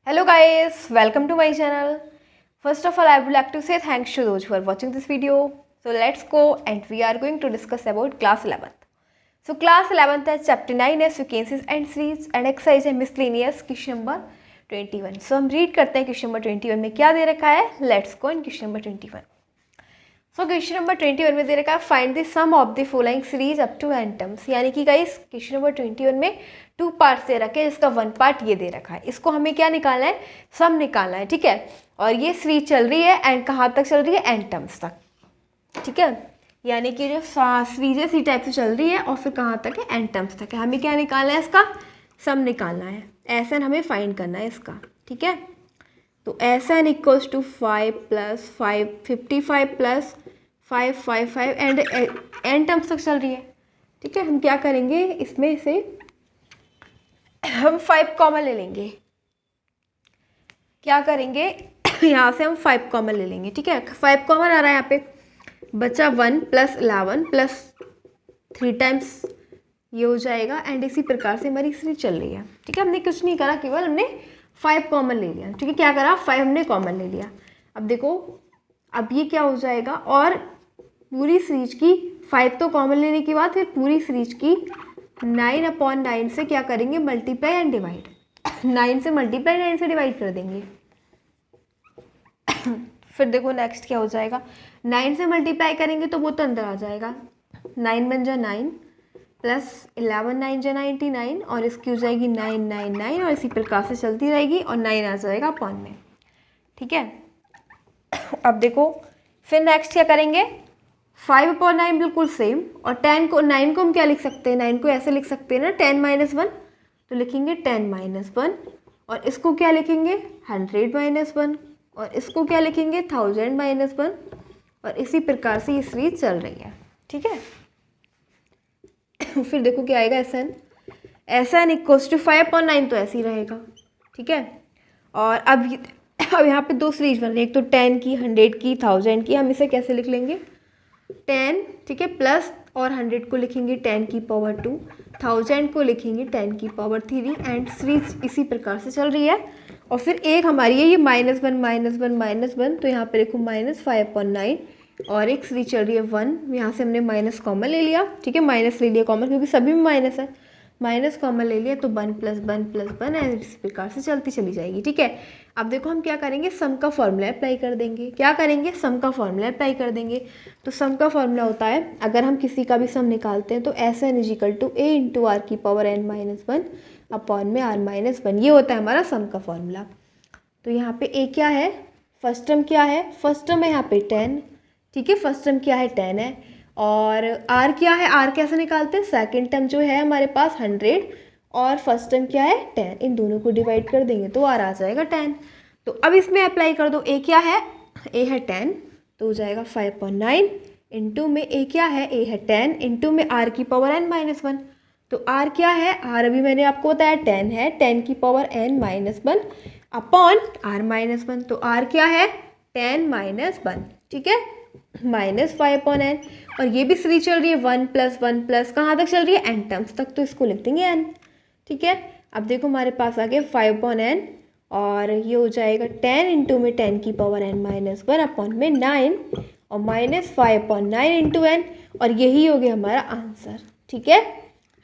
Hello guys, welcome to my channel. First of all, I would like to say thanks to those who are watching this video. So let's go and we are going to discuss about class 11th. So class 11th है chapter 9 है sequences and series and exercise है miscellaneous question number 21. So हम read करते हैं question number 21 में क्या दे रखा है. Let's go in question number 21. So question number 21 में दे रखा है find the sum of the following series up to n terms. यानी कि गाइस क्वेश्चन नंबर 21 में 2 पार्ट्स दे रखे हैं जिसका 1 पार्ट ये दे रखा है. इसको हमें क्या निकालना है, सम निकालना है. ठीक है, और ये सीरीज चल रही है एंड कहाँ तक चल रही है, n टर्म्स तक. ठीक है, यानी कि जो सीरीज है सी टाइप से चल रही है और फिर कहाँ तक है, n टर्म्स तक है. हमें क्या निकालना है, इसका सम निकालना है. एस एन हमें फाइंड करना है इसका. ठीक है, तो S N equals to 5 + 5 55 + 5 5 5 and n terms तक चल रही है. ठीक है, हम क्या करेंगे, इसमें से हम 5 कॉमन ले लेंगे. क्या करेंगे यहाँ से हम 5 कॉमन ले लेंगे. ठीक है, 5 कॉमन आ रहा है यहाँ पे, बचा 1 + 11 + 3 टाइम्स ये हो जाएगा. एंड इसी प्रकार से हमारी सीरीज चल रही है. ठीक है, हमने कुछ नहीं करा, केवल हमने 5 कॉमन ले लिया. ठीक है, क्या करा, 5 हमने कॉमन ले लिया. अब देखो, अब ये क्या हो जाएगा, और पूरी सीरीज की 5 तो कॉमन लेने के बाद फिर पूरी सीरीज की 9/9 से क्या करेंगे, मल्टीप्लाई एंड डिवाइड. 9 से मल्टीप्लाई, 9 से डिवाइड कर देंगे. फिर देखो नेक्स्ट क्या हो जाएगा, 9 से मल्टीप्लाई करेंगे तो वो तो अंदर आ जाएगा. 9 बन जा 9 + 11 9 जा 99 और इसकी हो जाएगी 999 और इसी प्रकार से चलती रहेगी और 9 आ जाएगा अपॉन में. ठीक है, अब देखो फिर नेक्स्ट क्या करेंगे, 5/9 बिल्कुल सेम. और 9 को हम क्या लिख सकते हैं, 9 को ऐसे लिख सकते हैं ना, 10 - 1 तो लिखेंगे 10 - 1 और इसको क्या लिखेंगे 100 - 1 और इसको क्या लिखेंगे 1000 - 1 और इसी प्रकार से ये सीरीज चल रही है. ठीक है, फिर देखो क्या आएगा, एस एन इक्वल्स टू 5/9 तो ऐसे ही रहेगा. ठीक है, और अब यहाँ पे 2 सीरीज बन रही है, एक तो 10 की, 100 की, 1000 की. हम इसे कैसे लिख लेंगे, 10. ठीक है, प्लस और 100 को लिखेंगे 10 की पावर 2, 1000 को लिखेंगे 10 की पावर 3 एंड सीरीज इसी प्रकार से चल रही है. और फिर एक हमारी है ये -1 - 1 तो यहाँ पे देखो -5/9 और एक सीरीज चल रही है 1. यहाँ से हमने माइनस कॉमन ले लिया. ठीक है, माइनस ले लिया कॉमन क्योंकि सभी में माइनस है, माइनस कॉमन ले लिया तो 1 + 1 + 1 एंड इस प्रकार से चलती चली जाएगी. ठीक है, अब देखो हम क्या करेंगे, सम का फॉर्मूला अप्लाई कर देंगे. क्या करेंगे, सम का फॉर्मूला अप्लाई कर देंगे. तो सम का फॉर्मूला होता है, अगर हम किसी का भी सम निकालते हैं तो SN = A × R⁻n - 1 अपॉन में R - 1. ये होता है हमारा सम का फॉर्मूला. तो यहाँ पे A क्या है, फर्स्ट टर्म क्या है, फर्स्ट टर्म है यहाँ पे 10. ठीक है, फर्स्ट टर्म क्या है 10 है. और R क्या है, R कैसे निकालते हैं, सेकेंड टर्म जो है हमारे पास 100 और फर्स्ट टर्म क्या है 10, इन दोनों को डिवाइड कर देंगे तो R आ जाएगा 10. तो अब इसमें अप्लाई कर दो, A क्या है, A है 10 तो हो जाएगा 5/9 इंटू में A क्या है, A है 10 इंटू में R⁻n - 1. तो R क्या है, R अभी मैंने आपको बताया 10 है, 10 की पावर n - 1 अपॉन R - 1. तो R क्या है 10 - 1. ठीक है, -5/n और ये भी सीरीज चल रही है 1 + 1 + कहाँ तक चल रही है, n टर्म्स तक, तो इसको लिख देंगे n. ठीक है, अब देखो हमारे पास आ गया 5/n और ये हो जाएगा 10 इंटू में 10 की पावर n - 1 अपॉन में 9 और -5/9 इंटू n और यही हो गया हमारा आंसर. ठीक है,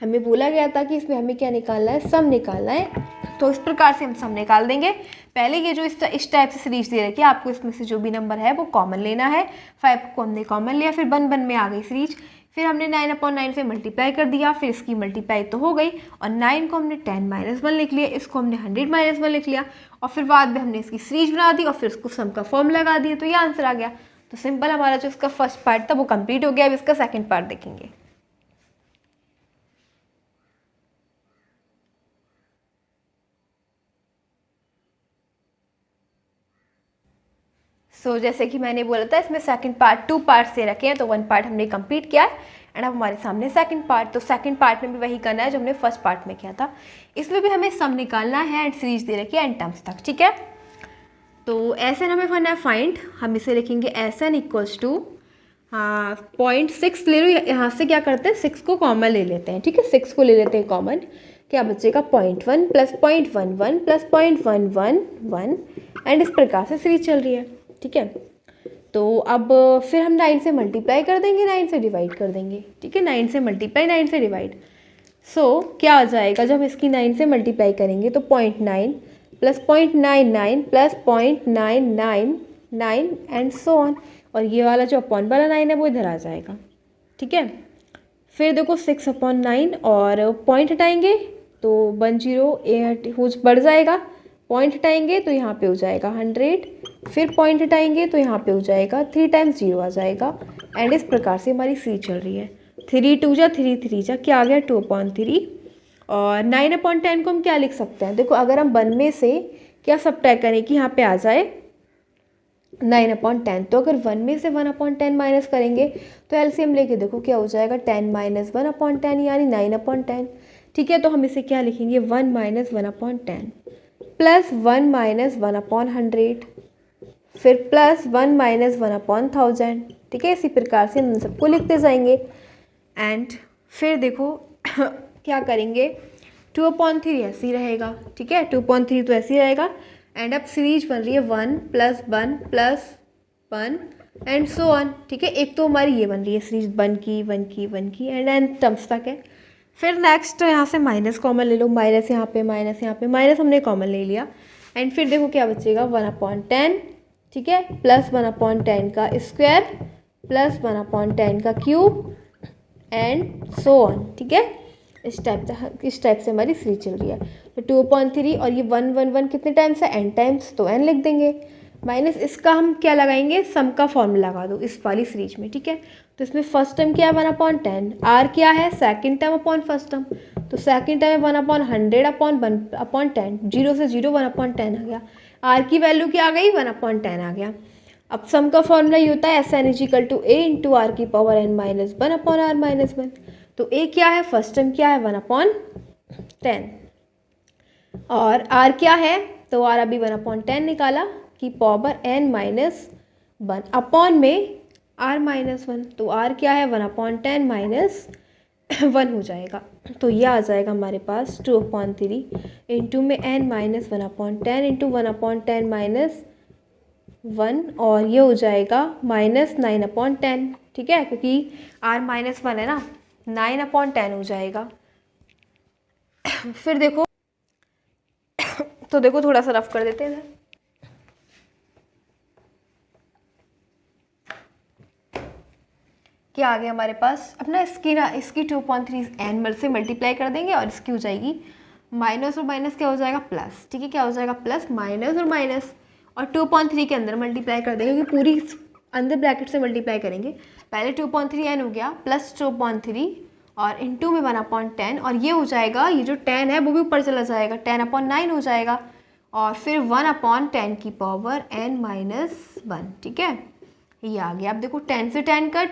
हमें बोला गया था कि इसमें हमें क्या निकालना है, सम निकालना है. तो इस प्रकार से हम सम निकाल देंगे. पहले ये जो इस टाइप से सीरीज दे रखी है, आपको इसमें से जो भी नंबर है वो कॉमन लेना है. 5 को हमने कॉमन लिया, फिर 1 में आ गई सीरीज, फिर हमने 9/9 से मल्टीप्लाई कर दिया, फिर इसकी मल्टीप्लाई तो हो गई और 9 को हमने 10 - 1 लिख लिया, इसको हमने 100 - 1 लिख लिया और फिर बाद में हमने इसकी सीरीज बना दी और फिर उसको सम का फॉर्म लगा दिया तो ये आंसर आ गया. तो सिंपल, हमारा जो इसका फर्स्ट पार्ट था वो कंप्लीट हो गया. अब इसका सेकेंड पार्ट देखेंगे. जैसे कि मैंने बोला था, इसमें सेकंड पार्ट 2 पार्ट्स दे रखे हैं, तो 1 पार्ट हमने कंप्लीट किया है एंड अब हमारे सामने सेकंड पार्ट. तो सेकंड पार्ट में भी वही करना है जो हमने फर्स्ट पार्ट में किया था. इसमें भी हमें सम निकालना है एंड सीरीज दे रखी है n टर्म्स तक. ठीक है, तो SN हमें करना है फाइंड. हम इसे लिखेंगे SN इक्वल्स टू 0.6 ले लो, यहाँ से क्या करते हैं 6 को कॉमन ले लेते हैं. ठीक है, 6 को ले लेते हैं कॉमन. क्या बचेगा 0.1 प्लस 0.11 प्लस 0.111 एंड इस प्रकार से सीरीज चल रही है, ठीक है। तो अब फिर हम 9 से मल्टीप्लाई कर देंगे, 9 से डिवाइड कर देंगे, ठीक है। 9 से मल्टीप्लाई, 9 से डिवाइड, सो क्या आ जाएगा जब इसकी 9 से मल्टीप्लाई करेंगे तो 0.9 plus 0.99 plus 0.999 and so on, और ये वाला जो अपॉन वाला 9 है वो इधर आ जाएगा, ठीक है। फिर देखो 6/9 और पॉइंट हटाएंगे तो 10 हो बढ़ जाएगा, पॉइंट हटाएंगे तो यहाँ पे हो जाएगा 100, फिर पॉइंट हटाएंगे तो यहाँ पे हो जाएगा 3 टाइम्स 0 आ जाएगा एंड इस प्रकार से हमारी सी चल रही है। 3 2 जा 3 3 जा क्या आ गया 2/3 और 9/10 को हम क्या लिख सकते हैं, देखो अगर हम 1 में से क्या सब्ट्रैक्ट करें कि यहाँ पे आ जाए 9/10, तो अगर 1 में से 1/10 माइनस करेंगे तो एलसीएम लेके देखो क्या हो जाएगा 10 माइनस 1/10 यानी 9/10, ठीक है। तो हम इसे क्या लिखेंगे 1 माइनस 1/10 प्लस 1 माइनस 1/100 फिर प्लस 1 माइनस 1/1000, ठीक है। इसी प्रकार से हम सबको लिखते जाएंगे एंड फिर देखो क्या करेंगे 2/3 ऐसे ही रहेगा, ठीक है। 2/3 तो ऐसे ही रहेगा एंड अब सीरीज बन रही है 1 plus 1 plus 1 and so on, ठीक है। एक तो हमारी ये बन रही है सीरीज 1 की 1 की 1 की एंड टर्म्स तक है। फिर नेक्स्ट यहाँ से माइनस कॉमन ले लो, माइनस यहाँ पे माइनस यहाँ पे, माइनस हमने कॉमन ले लिया एंड फिर देखो क्या बचेगा 1/10, ठीक है, प्लस 1/10 का स्क्वायर प्लस 1/10 का क्यूब एंड सो ऑन, ठीक है। इस टाइप से हमारी सीरीज चल रही है। तो 2/3 और ये 1 1 1 कितने टाइम्स है n टाइम्स, तो n लिख देंगे माइनस इसका हम क्या लगाएंगे सम का फॉर्मूला लगा दो इस वाली सीरीज में, ठीक है। तो इसमें फर्स्ट टर्म क्या है 1/10, r क्या है second term upon first term, तो सेकंड टर्म है 1/100 अपॉन 1/10, 0 से 0 1/10 आ गया, r की वैल्यू क्या आ गई 1/10 आ गया। अब सम का फॉर्मूला ये होता है SN = a इंटू r की power n minus 1 upon r minus 1, तो a क्या है फर्स्ट टर्म क्या है 1/10 और r क्या है, तो r अभी 1/10 निकाला की पावर n माइनस 1 अपॉन में r माइनस 1, तो r क्या है 1/10 माइनस 1 हो जाएगा, तो ये आ जाएगा हमारे पास 2/3 इंटू में n माइनस 1/10 इंटू 1/10 माइनस 1 और ये हो जाएगा माइनस 9/10, ठीक है, क्योंकि r माइनस 1 है ना, 9/10 हो जाएगा। फिर देखो तो देखो थोड़ा सा रफ कर देते हैं इधर, क्या आ गया हमारे पास अपना इसकी 2/3 n से मल्टीप्लाई कर देंगे और इसकी हो जाएगी माइनस और माइनस क्या हो जाएगा प्लस, ठीक है, क्या हो जाएगा प्लस माइनस और माइनस और 2/3 के अंदर मल्टीप्लाई कर देंगे क्योंकि पूरी अंदर ब्रैकेट से मल्टीप्लाई करेंगे। पहले 2/3 n हो गया प्लस 2/3 और इंटू में 1/10 और ये हो जाएगा, ये जो 10 है वो भी ऊपर चला जाएगा 10/9 हो जाएगा और फिर 1/10 की पावर n माइनस 1, ठीक है, ये आ गया। अब देखो 10 से 10 कट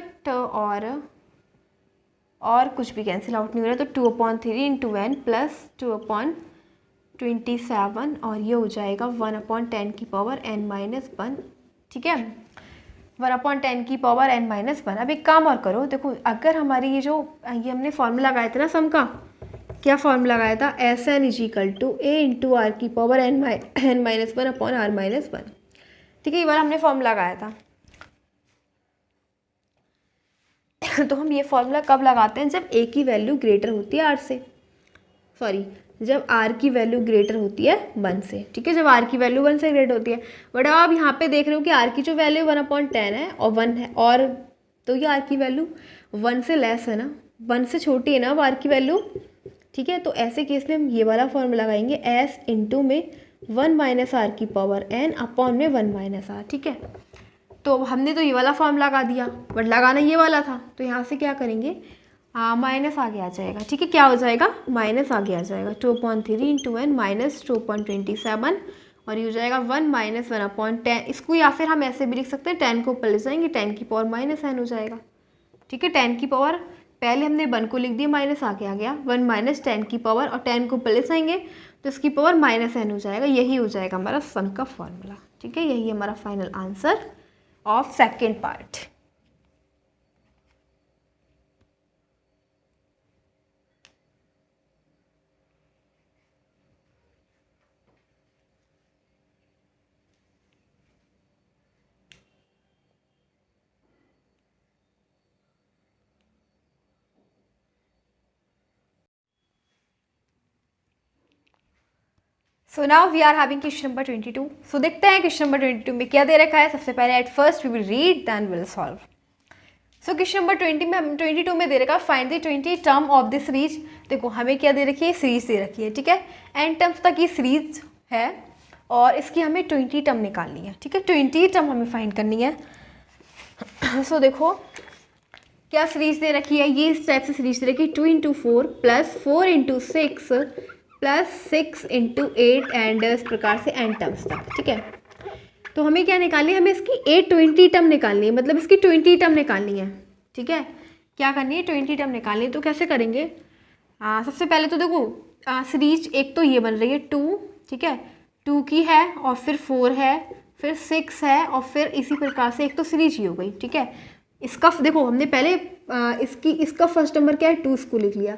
और कुछ भी कैंसिल आउट नहीं हो रहा, तो 2/3 इंटू n प्लस 2/27 और ये हो जाएगा 1/10 की पावर n माइनस 1, ठीक है, 1/10 की पावर n माइनस 1। अब एक काम और करो, देखो अगर हमारी ये हमने फॉर्मूला लगाया था ना सम का, क्या फॉर्मूला लगाया था SN = a इंटू r की power n minus 1 upon r minus 1, ठीक है, ये वाला हमने फॉर्मूला लगाया था। तो हम ये फॉर्मूला कब लगाते हैं जब a की वैल्यू ग्रेटर होती है r से, सॉरी जब r की वैल्यू ग्रेटर होती है 1 से, ठीक है, जब r की वैल्यू 1 से ग्रेटर होती है। बट अब आप यहाँ पे देख रहे हो कि r की जो वैल्यू 1/10 है और 1 है, और तो ये r की वैल्यू 1 से लेस है ना, 1 से छोटी है ना अब r की वैल्यू, ठीक है। तो ऐसे केस में हम ये वाला फॉर्मूला लगाएंगे s इंटू में 1 माइनस r की पावर n अपॉन में 1 माइनस r, ठीक है। तो हमने तो ये वाला फॉर्मूला लगा दिया बट लगाना ये वाला था, तो यहाँ से क्या करेंगे माइनस आगे आ जाएगा, ठीक है, क्या हो जाएगा माइनस आगे आ जाएगा 2/3 इंटू n माइनस 2.27 और ये हो जाएगा 1 माइनस 1/10। इसको या फिर हम ऐसे भी लिख सकते हैं 10 को ऊपर ले जाएंगे 10 की पावर माइनस n हो जाएगा, ठीक है। 10 की पावर पहले हमने 1 को लिख दिया माइनस आगे आ गया 1 माइनस 10 की पावर और 10 को ऊपर ले जाएंगे तो इसकी पावर माइनस n हो जाएगा। यही हो जाएगा हमारा सम का फॉर्मूला, ठीक है, यही हमारा final answer of second part. So now we are having question number 22. So देखते हैं क्वेश्चन नंबर 22 में क्या दे रखा है. सबसे पहले at first we will read then will solve. So question number 22 में दे रखा है find the 20 term of this series. देखो हमें क्या दे रखी है, सीरीज दे रखी है. ठीक है, एन टर्म्स तक ये सीरीज है और इसकी हमें 20 टर्म निकालनी है. ठीक है, 20 टर्म हमें फाइंड करनी है. सो देखो क्या सीरीज दे रखी है, ये इस टाइप से सीरीज दे रखी है 2 into 4 plus 4 into 6 plus 6 into 8 and इस प्रकार से एन टर्म्स तक. ठीक है, तो हमें क्या निकालनी है, हमें इसकी 820 टर्म निकालनी है, मतलब इसकी 20 टर्म निकालनी है. ठीक है, क्या करनी है, 20 टर्म निकालनी है. तो कैसे करेंगे, सबसे पहले तो देखो सीरीज एक तो ये बन रही है 2. ठीक है, 2 की है और फिर 4 है, फिर 6 है और फिर इसी प्रकार से एक तो सीरीज ही हो गई. ठीक है, इसका देखो हमने पहले इसका फर्स्ट नंबर क्या है 2, इसको लिख लिया.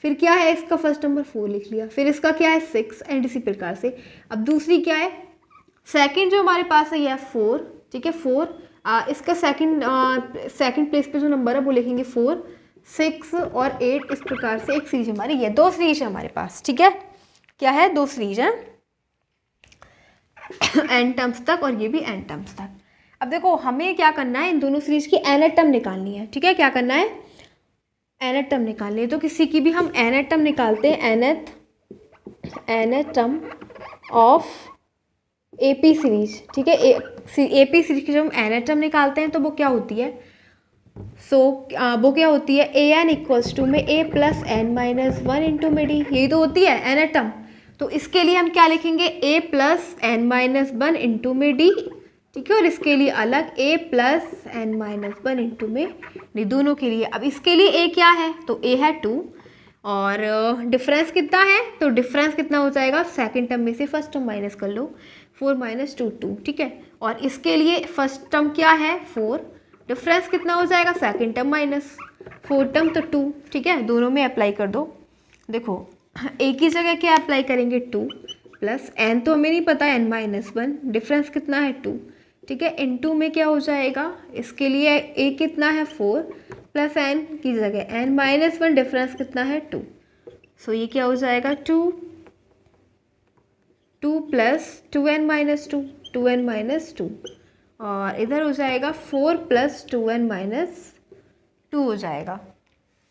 फिर क्या है, इसका फर्स्ट नंबर 4 लिख लिया. फिर इसका क्या है 6 एंड इसी प्रकार से. अब दूसरी क्या है, सेकंड जो हमारे पास है यह 4. ठीक है, 4 इसका सेकंड प्लेस पे जो नंबर है वो लिखेंगे 4, 6 और 8. इस प्रकार से एक सीरीज हमारी, ये 2 सीरीज है हमारे पास. ठीक है, क्या है, 2 सीरीज है एन टर्म्स तक और ये भी एन टर्म्स तक. अब देखो हमें क्या करना है, इन दोनों सीरीज की nth टर्म निकालनी है. ठीक है, क्या करना है, nth टर्म निकालनी है. तो किसी की भी हम nth टर्म निकालते हैं, nth term of AP series. ठीक है, AP सीरीज की जब हम nth टर्म निकालते हैं तो वो क्या होती है, वो क्या होती है, an इक्वल्स टू में a plus N minus 1 into में डी. यही तो होती है nth टर्म. तो इसके लिए हम क्या लिखेंगे, a plus N minus 1 into में डी. ठीक है, और इसके लिए अलग a plus N minus 1 into में डी, दोनों के लिए. अब इसके लिए a क्या है, तो a है 2 और डिफरेंस कितना है, तो डिफरेंस कितना हो जाएगा, सेकंड टर्म में से फर्स्ट टर्म माइनस कर लो, 4 माइनस 2 2. ठीक है, और इसके लिए फर्स्ट टर्म क्या है 4, डिफरेंस कितना हो जाएगा, सेकंड टर्म माइनस 4 टर्म तो 2. ठीक है, दोनों में अप्लाई कर दो. देखो एक ही जगह क्या अप्लाई करेंगे, 2 प्लस एन तो हमें नहीं पता, एन माइनस 1, डिफरेंस कितना है 2. ठीक है, इनटू में क्या हो जाएगा, इसके लिए a कितना है 4 प्लस एन की जगह एन माइनस 1, डिफरेंस कितना है 2. सो ये क्या हो जाएगा 2 plus 2n minus 2, 2n minus 2 और इधर हो जाएगा 4 प्लस 2n माइनस 2 हो जाएगा.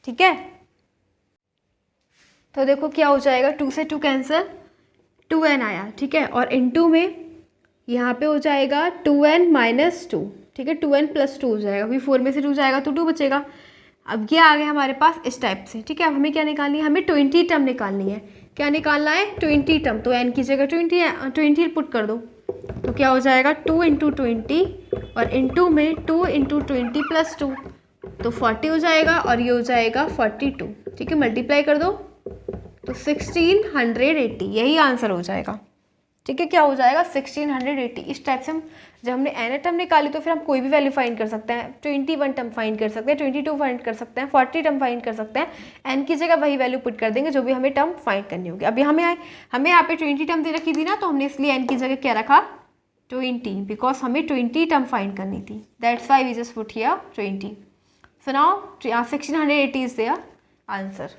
ठीक है, तो देखो क्या हो जाएगा, 2 से 2 कैंसिल, 2n आया. ठीक है, और इनटू में यहाँ पे हो जाएगा 2n माइनस 2. ठीक है, 2n प्लस 2 हो जाएगा, अभी 4 में से 2 जाएगा तो 2 बचेगा. अब ये आ गया हमारे पास इस टाइप से. ठीक है, अब हमें क्या निकालनी है, हमें 20 टर्म निकालनी है. क्या निकालना है, 20 टर्म. तो n की जगह 20 पुट कर दो, तो क्या हो जाएगा 2 इंटू 20 और इनटू में 2 इंटू 20 प्लस 2 तो 40 हो जाएगा और ये हो जाएगा 42. ठीक है, मल्टीप्लाई कर दो तो 1680, यही आंसर हो जाएगा. ठीक है, क्या हो जाएगा 1680. इस टाइप से हम जब हमने nth टर्म निकाली तो फिर हम कोई भी वैल्यू फाइंड कर सकते हैं. 21 टर्म फाइंड कर सकते हैं, 22 फाइंड कर सकते हैं, 40 टर्म फाइंड कर सकते हैं. n की जगह वही वैल्यू पुट कर देंगे जो भी हमें टर्म फाइंड करनी होगी. अभी हमें यहाँ पे 20 टर्म दे रखी थी ना, तो हमने इसलिए n की जगह क्या रखा 20, बिकॉज हमें 20 टर्म फाइंड करनी थी. That's why we just put here 20. So now 1680 is their answer.